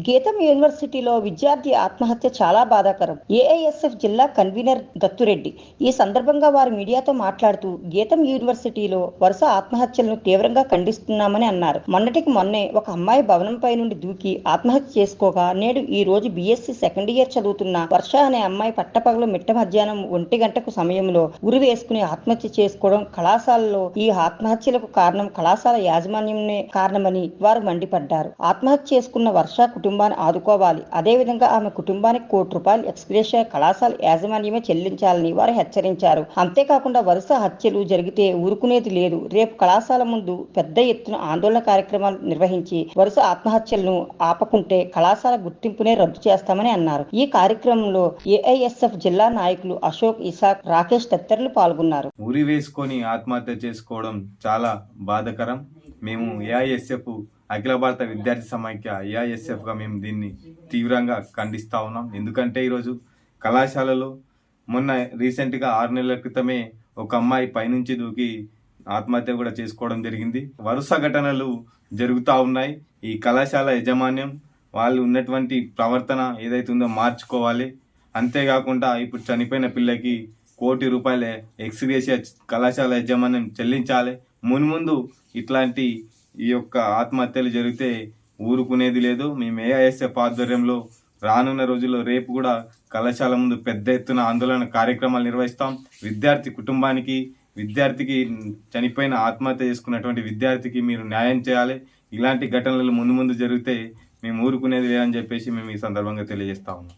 గీతం యూనివర్సిటీలో విద్యార్థి ఆత్మహత్య చాలా బాధాకరం. ఏఐఎస్ఎఫ్ జిల్లా కన్వీనర్ దత్తురెడ్డి ఈ సందర్భంగా వారు మీడియాతో మాట్లాడుతూ గీతం యూనివర్సిటీలో వరుస ఆత్మహత్యలను తీవ్రంగా ఖండిస్తున్నామని అన్నారు. మొన్నటికి మొన్నే ఒక అమ్మాయి భవనంపై నుండి దూకి ఆత్మహత్య చేసుకోగా నేడు ఈ రోజు బీఎస్సీ సెకండ్ ఇయర్ చదువుతున్న వర్ష అనే అమ్మాయి పట్టపగలు మిట్ట మధ్యాహ్నం 1 గంటకు సమయంలో ఉరి వేసుకుని ఆత్మహత్య చేసుకోవడం కళాశాలలో ఈ ఆత్మహత్యలకు కారణం కళాశాల యాజమాన్యమే కారణమని వారు మండిపడ్డారు. ఆత్మహత్య చేసుకున్న వర్ష కుటుంబాన్ని ఆదుకోవాలి. అదేవిధంగా ఆమె కుటుంబానికి ₹1 ఎక్స్‌గ్రేషియా కళాశాల యాజమాన్యమే చెల్లించాలని వారు హెచ్చరించారు. అంతేకాకుండా వరుస హత్యలు జరిగితే ఊరుకునేది లేదు. రేపు కళాశాల ముందు పెద్ద ఎత్తున ఆందోళన కార్యక్రమాలు నిర్వహించి వరుస ఆత్మహత్యలను ఆపకుంటే కళాశాల గుర్తింపునే రద్దు చేస్తామని అన్నారు. ఈ కార్యక్రమంలో ఏఐఎస్ఎఫ్ జిల్లా నాయకులు అశోక్, ఇసాక్, రాకేష్ తదితరులు పాల్గొన్నారు. ఉరి వేసుకొని ఆత్మహత్య చేసుకోవడం చాలా బాధాకరం. మేము ఏఐఎస్ఎఫ్ అఖిల భారత విద్యార్థి సమైక్య ఏఐఎస్ఎఫ్గా మేము దీన్ని తీవ్రంగా ఖండిస్తూ ఉన్నాం. ఎందుకంటే ఈరోజు కళాశాలలో మొన్న రీసెంట్గా 6 నెలల క్రితమే ఒక అమ్మాయి పైనుంచి దూకి ఆత్మహత్య కూడా చేసుకోవడం జరిగింది. వరుస ఘటనలు జరుగుతూ ఉన్నాయి. ఈ కళాశాల యాజమాన్యం వాళ్ళు ఉన్నటువంటి ప్రవర్తన ఏదైతే ఉందో మార్చుకోవాలి. అంతేకాకుండా ఇప్పుడు చనిపోయిన పిల్లకి ₹1 ఎక్స్‌గ్రేషియా కళాశాల యాజమాన్యం చెల్లించాలి. మున్ముందు ఇట్లాంటి ఈ యొక్క ఆత్మహత్యలు జరిగితే ఊరుకునేది లేదు. మేము ఏఐఎస్ఎఫ్ ఆధ్వర్యంలో రానున్న రోజుల్లో రేపు కూడా కళాశాల ముందు పెద్ద ఎత్తున ఆందోళన కార్యక్రమాలు నిర్వహిస్తాం. విద్యార్థి కుటుంబానికి, విద్యార్థికి చనిపోయిన ఆత్మహత్య చేసుకున్నటువంటి విద్యార్థికి మీరు న్యాయం చేయాలి. ఇలాంటి ఘటనలు ముందు జరిగితే మేము ఊరుకునేది లేదని చెప్పేసి మేము ఈ సందర్భంగా తెలియజేస్తా ఉన్నాం.